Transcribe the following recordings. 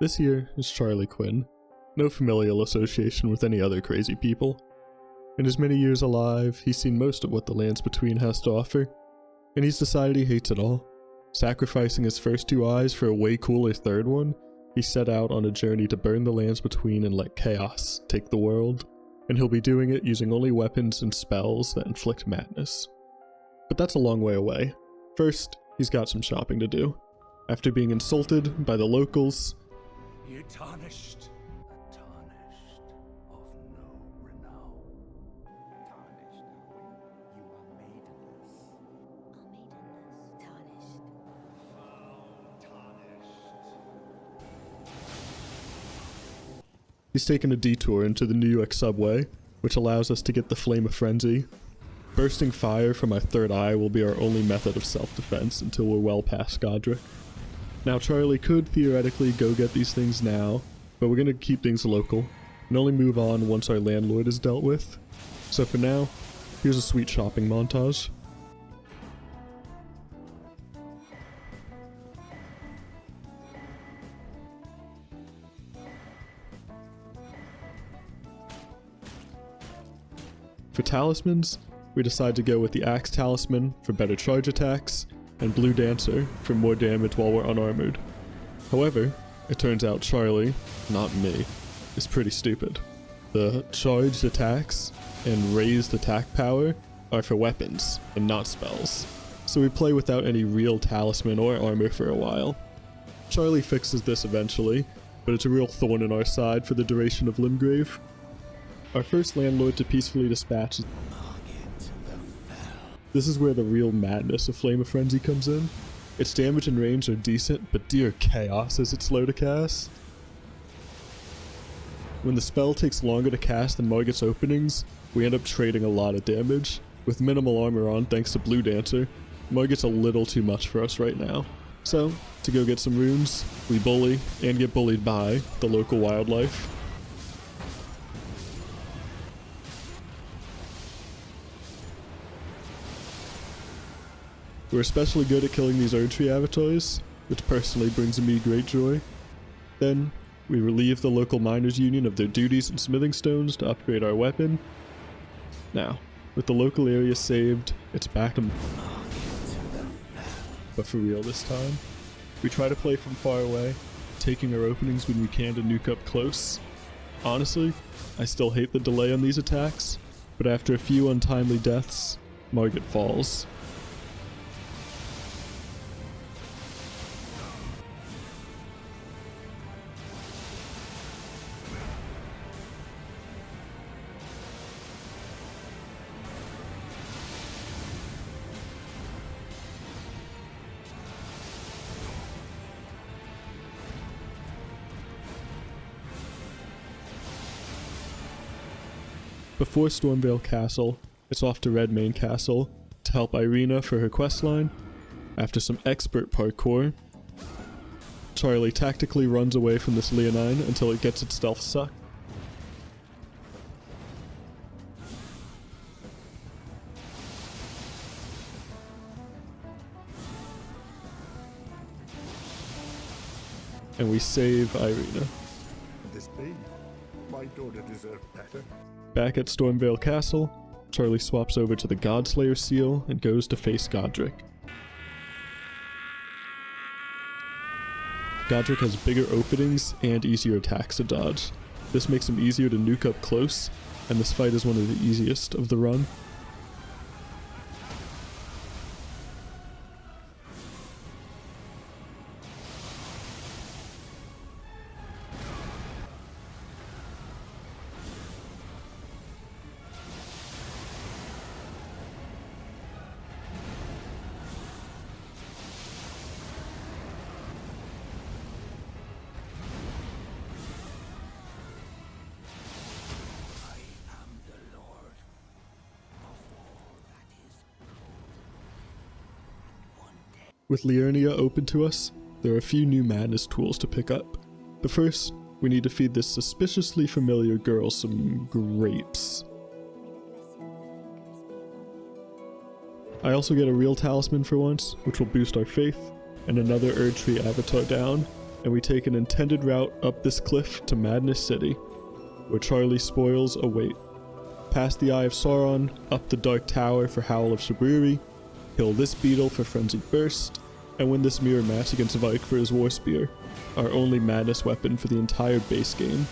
This here is Charlie Quinn, no familial association with any other crazy people. In his many years alive, he's seen most of what the lands between has to offer, and he's decided he hates it all. Sacrificing his first two eyes for a way cooler third one, he set out on a journey to burn the lands between and let chaos take the world, and he'll be doing it using only weapons and spells that inflict madness. But that's a long way away. First, he's got some shopping to do. After being insulted by the locals, "You tarnished, a tarnished of no renown. Tarnished when you are maidenless. Tarnished. he's taken a detour into the New York subway, which allows us to get the Flame of Frenzy. Bursting fire from our third eye will be our only method of self-defense until we're well past Godric. Now Charlie could theoretically go get these things now, but we're gonna keep things local, and only move on once our landlord is dealt with. So for now, here's a sweet shopping montage. For talismans, we decide to go with the Axe Talisman for better charge attacks, and Blue Dancer for more damage while we're unarmored. However, it turns out Charlie, not me, is pretty stupid. The charged attacks and raised attack power are for weapons and not spells, so we play without any real talisman or armor for a while. Charlie fixes this eventually, but it's a real thorn in our side for the duration of Limgrave. Our first landlord to peacefully dispatch is this is where the real madness of Flame of Frenzy comes in. Its damage and range are decent, but dear chaos is it slow to cast. When the spell takes longer to cast than Margit's openings, we end up trading a lot of damage. With minimal armor on thanks to Blue Dancer, Margit's a little too much for us right now. So, to go get some runes, we bully and get bullied by the local wildlife. We're especially good at killing these Erdtree avatars, which personally brings me great joy. Then, we relieve the local miners' union of their duties and smithing stones to upgrade our weapon. Now, with the local area saved, it's back to but for real this time. We try to play from far away, taking our openings when we can to nuke up close. Honestly, I still hate the delay on these attacks, but after a few untimely deaths, Margit falls. Before Stormvale Castle, it's off to Redmane Castle to help Irina for her questline. After some expert parkour, Charlie tactically runs away from this Leonine until it gets its stealth sucked. And we save Irina. This be? My daughter deserved better. Back at Stormvale Castle, Charlie swaps over to the Godslayer seal and goes to face Godric. Godric has bigger openings and easier attacks to dodge. This makes him easier to nuke up close, and this fight is one of the easiest of the run. With Liurnia open to us, there are a few new madness tools to pick up. But first, we need to feed this suspiciously familiar girl some grapes. I also get a real talisman for once, which will boost our faith, and another Erdtree avatar down. and we take an intended route up this cliff to Madness City, where Charlie's spoils await. Past the Eye of Sauron, up the Dark Tower for Howl of Shabriri, kill this beetle for Frenzied Burst, and win this mirror match against Vike for his War Spear, our only Madness weapon for the entire base game.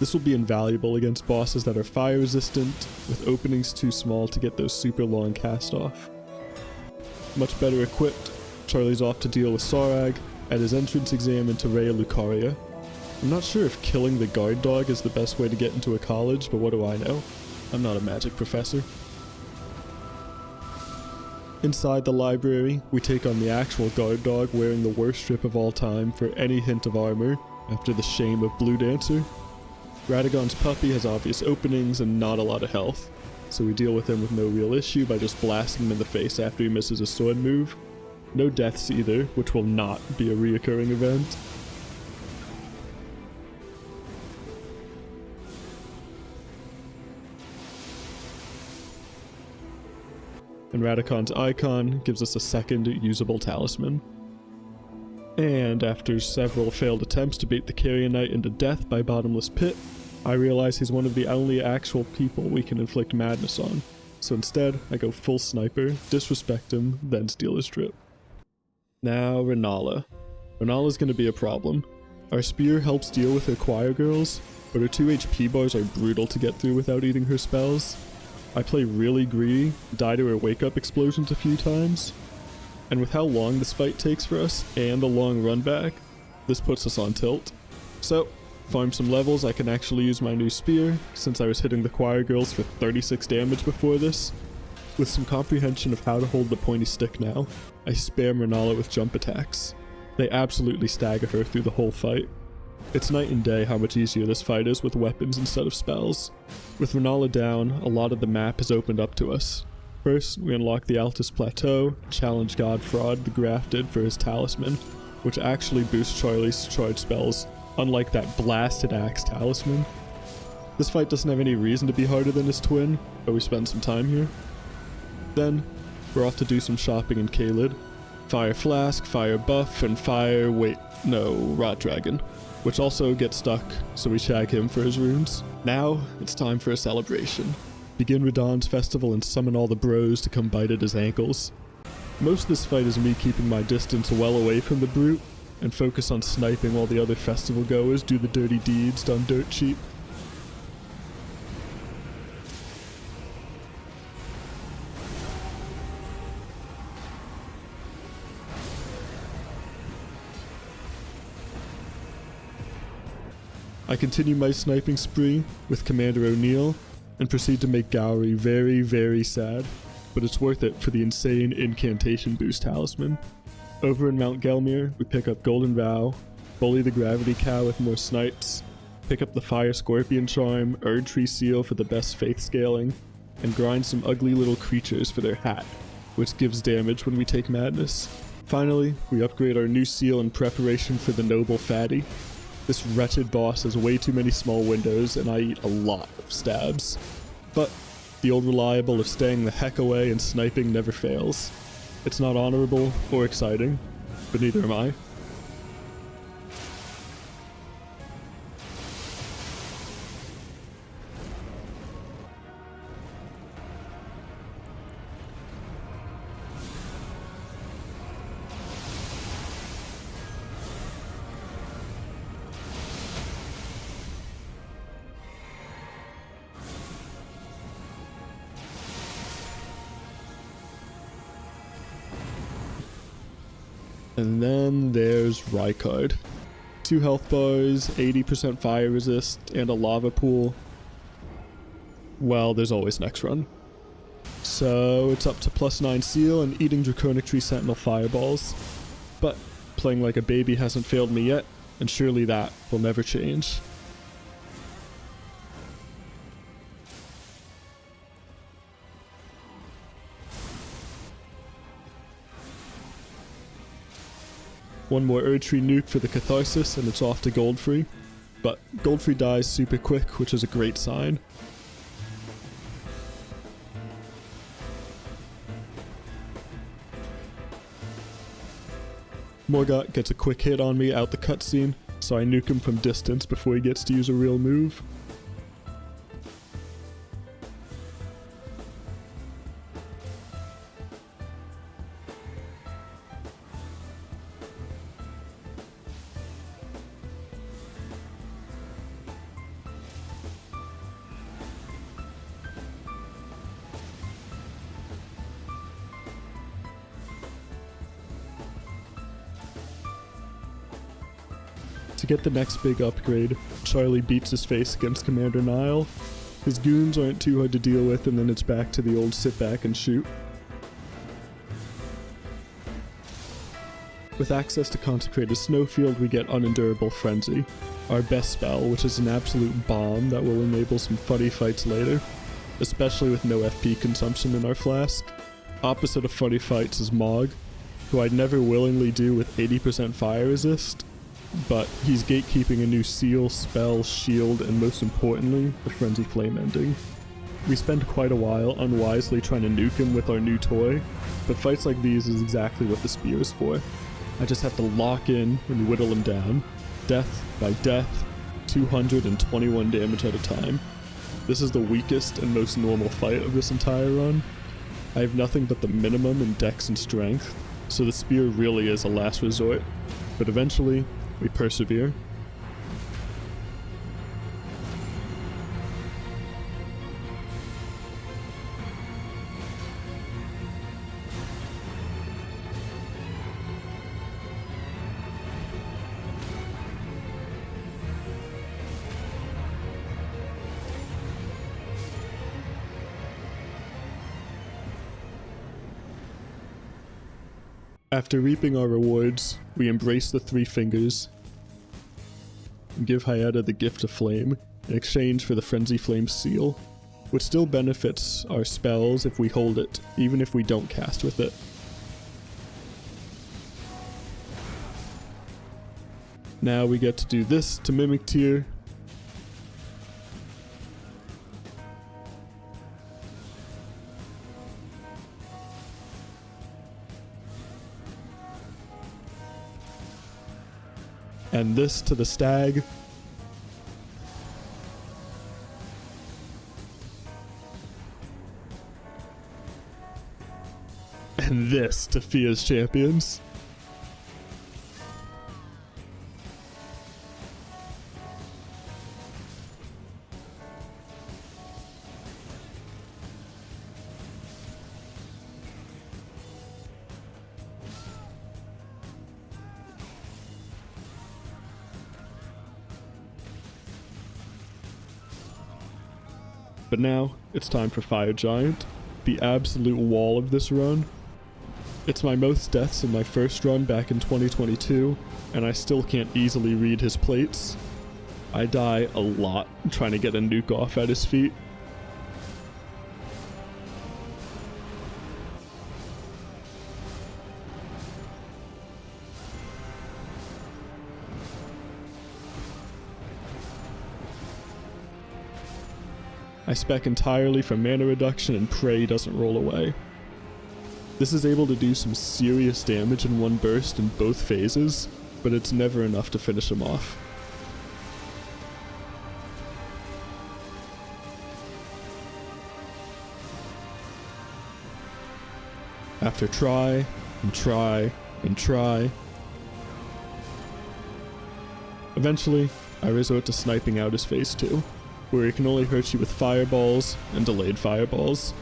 This will be invaluable against bosses that are fire resistant, with openings too small to get those super long cast off. Much better equipped, Charlie's off to deal with Sarag at his entrance exam into Raya Lucaria. I'm not sure if killing the guard dog is the best way to get into a college, but what do I know? I'm not a magic professor. Inside the library, we take on the actual guard dog wearing the worst strip of all time for any hint of armor after the shame of Blue Dancer. Radagon's puppy has obvious openings and not a lot of health, so we deal with him with no real issue by just blasting him in the face after he misses a sword move. No deaths either, which will not be a reoccurring event. And Radagon's icon gives us a second usable talisman. And after several failed attempts to bait the Carrion Knight into death by Bottomless Pit, I realize he's one of the only actual people we can inflict madness on. So instead, I go full sniper, disrespect him, then steal his drip. Now Renala. Renala's gonna be a problem. Our spear helps deal with her choir girls, but her 2 HP bars are brutal to get through without eating her spells. I play really greedy, die to her wake-up explosions a few times, and with how long this fight takes for us, and the long run back, this puts us on tilt. So, farm some levels, I can actually use my new spear, since I was hitting the choir girls for 36 damage before this. With some comprehension of how to hold the pointy stick now, I spam Renala with jump attacks. They absolutely stagger her through the whole fight. It's night and day how much easier this fight is with weapons instead of spells. With Renala down, a lot of the map is opened up to us. First, we unlock the Altus Plateau, challenge Godfraud the Grafted for his talisman, which actually boosts Charlie's charge spells, unlike that blasted axe talisman. This fight doesn't have any reason to be harder than his twin, but we spend some time here. Then, we're off to do some shopping in Caelid. Fire Flask, Fire Buff, and Rot Dragon, which also gets stuck, so we shag him for his runes. Now, it's time for a celebration. Begin Radahn's festival and summon all the bros to come bite at his ankles. Most of this fight is me keeping my distance well away from the brute, and focus on sniping while the other festival goers do the dirty deeds done dirt cheap. I continue my sniping spree with Commander O'Neill and proceed to make Gowry very, very sad, but it's worth it for the insane incantation boost talisman. Over in Mount Gelmir, we pick up Golden Vow, bully the Gravity Cow with more snipes, pick up the Fire Scorpion Charm, Erd Tree Seal for the best faith scaling, and grind some ugly little creatures for their hat, which gives damage when we take madness. Finally, we upgrade our new seal in preparation for the Noble Fatty. This wretched boss has way too many small windows and I eat a lot of stabs. But the old reliable of staying the heck away and sniping never fails. It's not honorable or exciting, but neither am I. And then there's Rykard. 2 health bars, 80% fire resist, and a lava pool. Well, there's always next run. So it's up to +9 seal and eating Draconic Tree Sentinel fireballs. But playing like a baby hasn't failed me yet, and surely that will never change. One more Erdtree nuke for the Catharsis and it's off to Goldfree. But Goldfree dies super quick, which is a great sign. Morgott gets a quick hit on me out the cutscene, so I nuke him from distance before he gets to use a real move. To get the next big upgrade, Charlie beats his face against Commander Nile. His goons aren't too hard to deal with, and then it's back to the old sit back and shoot. With access to Consecrated Snowfield, we get Unendurable Frenzy, our best spell, which is an absolute bomb that will enable some funny fights later, especially with no FP consumption in our flask. Opposite of funny fights is Mog, who I'd never willingly do with 80% fire resist, but he's gatekeeping a new seal, spell, shield, and most importantly, the Frenzied Flame ending. We spend quite a while unwisely trying to nuke him with our new toy, but fights like these is exactly what the spear is for. I just have to lock in and whittle him down, death by death, 221 damage at a time. This is the weakest and most normal fight of this entire run. I have nothing but the minimum in dex and strength, so the spear really is a last resort, but eventually, we persevere. After reaping our rewards, we embrace the Three Fingers and give Hyetta the Gift of Flame in exchange for the Frenzy Flame seal, which still benefits our spells if we hold it, even if we don't cast with it. Now we get to do this to Mimic Tier. And this to the Stag. And this to Fia's Champions. But now, it's time for Fire Giant, the absolute wall of this run. It's my most deaths in my first run back in 2022, and I still can't easily read his plates. I die a lot trying to get a nuke off at his feet. I spec entirely for mana reduction and pray doesn't roll away. This is able to do some serious damage in one burst in both phases, but it's never enough to finish him off. After try, and try, and try, eventually, I resort to sniping out his phase 2. Where he can only hurt you with fireballs and delayed fireballs,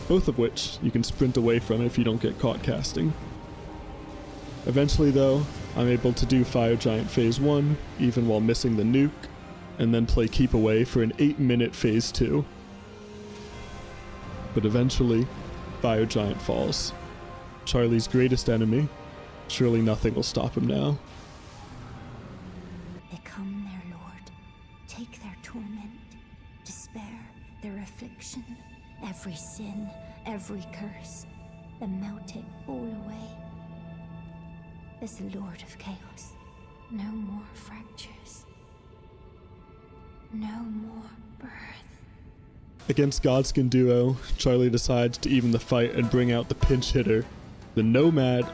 both of which you can sprint away from if you don't get caught casting. Eventually though, I'm able to do Fire Giant phase 1, even while missing the nuke, and then play Keep Away for an 8-minute phase 2. But eventually, Fire Giant falls. Charlie's greatest enemy. Surely nothing will stop him now. Become their lord. Take their torment, despair, their affliction, every sin, every curse, then melt it all away. As the Lord of Chaos, no more fractures, no more birth. Against Godskin Duo, Charlie decides to even the fight and bring out the pinch hitter, the Nomad.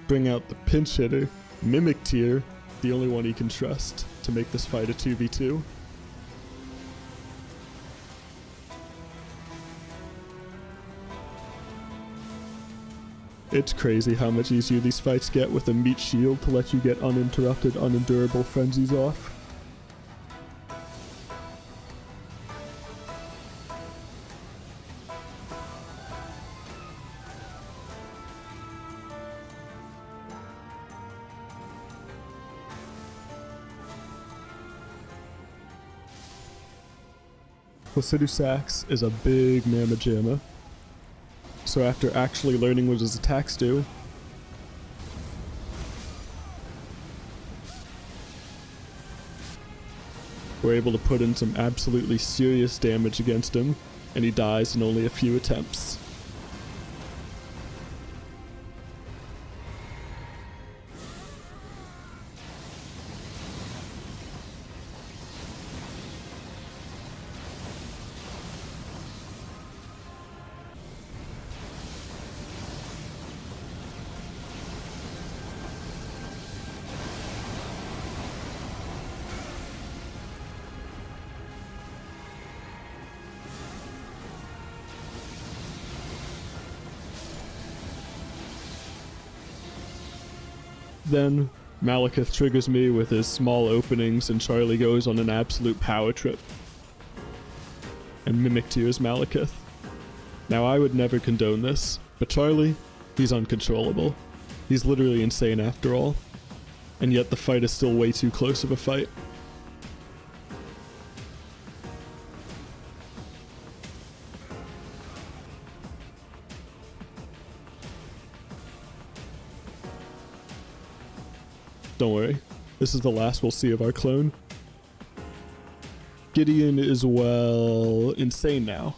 bring out the pinch hitter, Mimic Tier, the only one he can trust, to make this fight a 2v2. It's crazy how much easier these fights get with a meat shield to let you get uninterrupted, unendurable frenzies off. Placidu Sax is a big mamma jamma. So after actually learning what his attacks do, we're able to put in some absolutely serious damage against him, and he dies in only a few attempts. Then, Malekith triggers me with his small openings and Charlie goes on an absolute power trip. And Mimic Tears Malekith. Now I would never condone this, but Charlie, he's uncontrollable. He's literally insane after all. And yet the fight is still way too close of a fight. Don't worry, this is the last we'll see of our clone. Gideon is, well, insane now.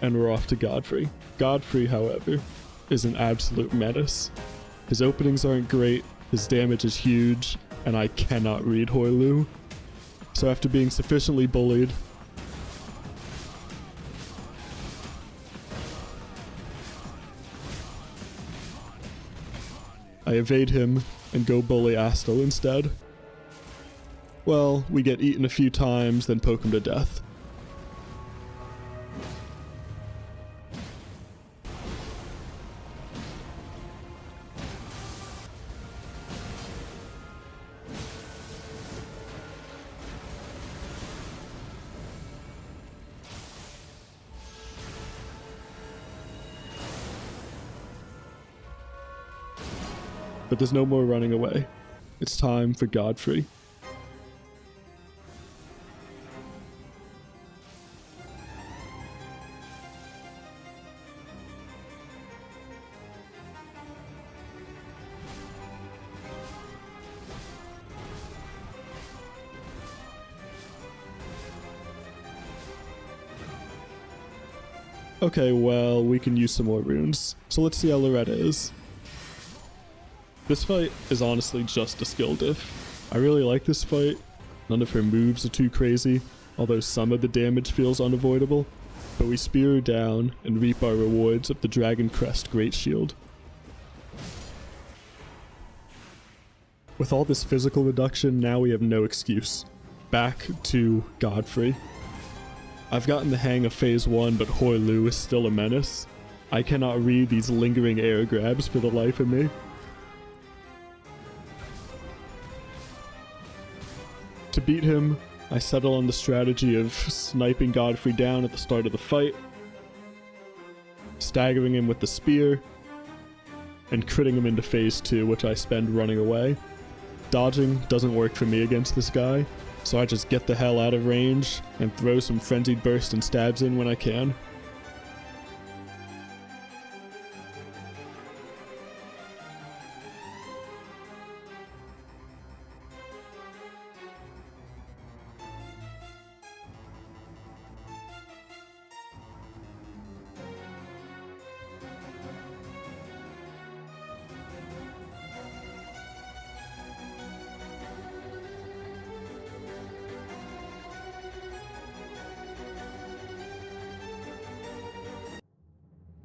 And we're off to Godfrey. Godfrey, however, is an absolute menace. His openings aren't great, his damage is huge, and I cannot read Hoilu. So after being sufficiently bullied, I evade him and go bully Astel instead. Well, we get eaten a few times, then poke him to death. But there's no more running away. It's time for Godfrey. Okay, well, we can use some more runes. So let's see how Loretta is. This fight is honestly just a skill diff. I really like this fight. None of her moves are too crazy, although some of the damage feels unavoidable. But we spear her down and reap our rewards of the Dragon Crest Great Shield. With all this physical reduction, now we have no excuse. Back to Godfrey. I've gotten the hang of Phase 1, but Hoilu is still a menace. I cannot read these lingering air grabs for the life of me. To beat him, I settle on the strategy of sniping Godfrey down at the start of the fight, staggering him with the spear, and critting him into Phase 2, which I spend running away. Dodging doesn't work for me against this guy, so I just get the hell out of range and throw some Frenzied Burst and stabs in when I can.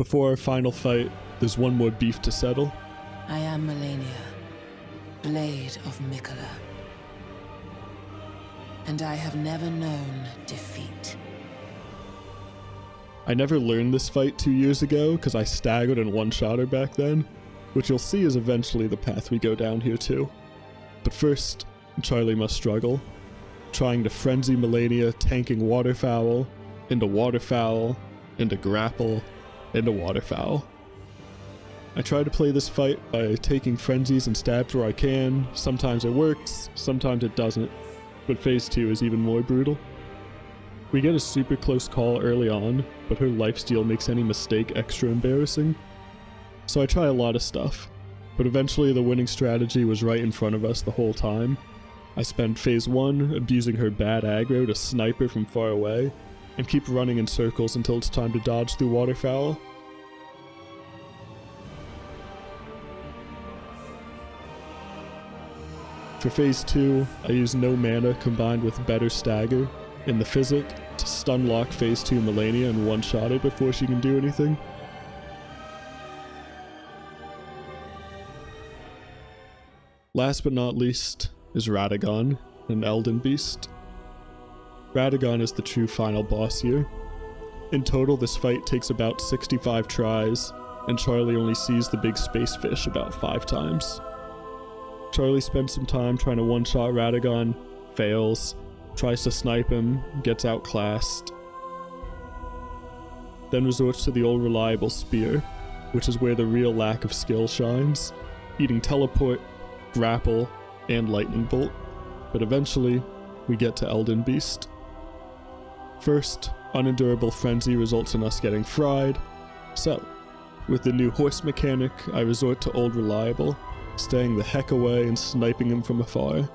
Before our final fight, there's one more beef to settle. I am Melania, Blade of Mikola. And I have never known defeat. I never learned this fight 2 years ago because I staggered and one-shot her back then, which you'll see is eventually the path we go down here too. But first, Charlie must struggle, trying to frenzy Melania, tanking waterfowl, into waterfowl, into grapple, into waterfowl. I try to play this fight by taking frenzies and stabs where I can. Sometimes it works, sometimes it doesn't, but phase 2 is even more brutal. We get a super close call early on, but her lifesteal makes any mistake extra embarrassing. So I try a lot of stuff, but eventually the winning strategy was right in front of us the whole time. I spend phase 1 abusing her bad aggro to snipe her from far away, and keep running in circles until it's time to dodge through waterfowl. For phase 2, I use no mana combined with better stagger in the physic to stun lock phase 2 Melania and one-shot her before she can do anything. Last but not least is Radagon, an Elden beast. Radagon is the true final boss here. In total, this fight takes about 65 tries, and Charlie only sees the big space fish about 5 times. Charlie spends some time trying to one-shot Radagon, fails, tries to snipe him, gets outclassed, then resorts to the old reliable spear, which is where the real lack of skill shines, eating teleport, grapple, and lightning bolt, but eventually, we get to Elden Beast. First, unendurable frenzy results in us getting fried, so, with the new horse mechanic, I resort to old reliable, staying the heck away and sniping him from afar.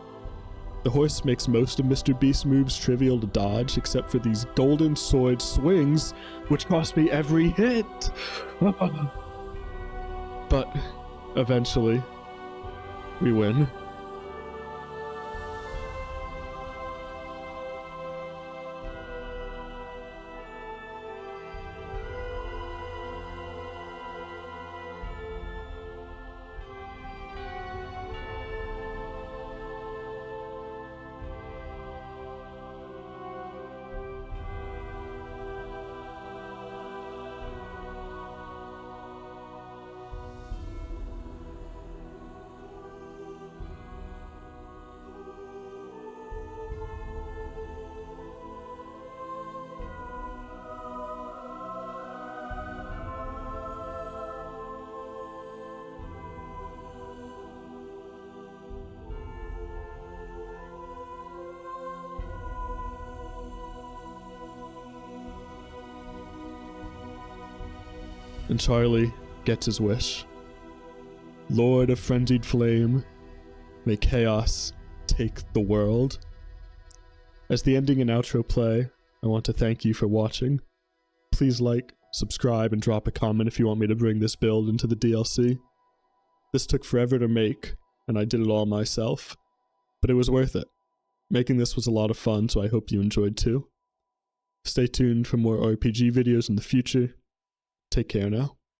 The horse makes most of Mr. Beast's moves trivial to dodge, except for these golden sword swings, which cost me every hit! But, eventually, we win. And Charlie gets his wish. Lord of Frenzied Flame, may chaos take the world. As the ending and outro play, I want to thank you for watching. Please like, subscribe, and drop a comment if you want me to bring this build into the DLC. This took forever to make, and I did it all myself, but it was worth it. Making this was a lot of fun, so I hope you enjoyed too. Stay tuned for more RPG videos in the future. Take care now.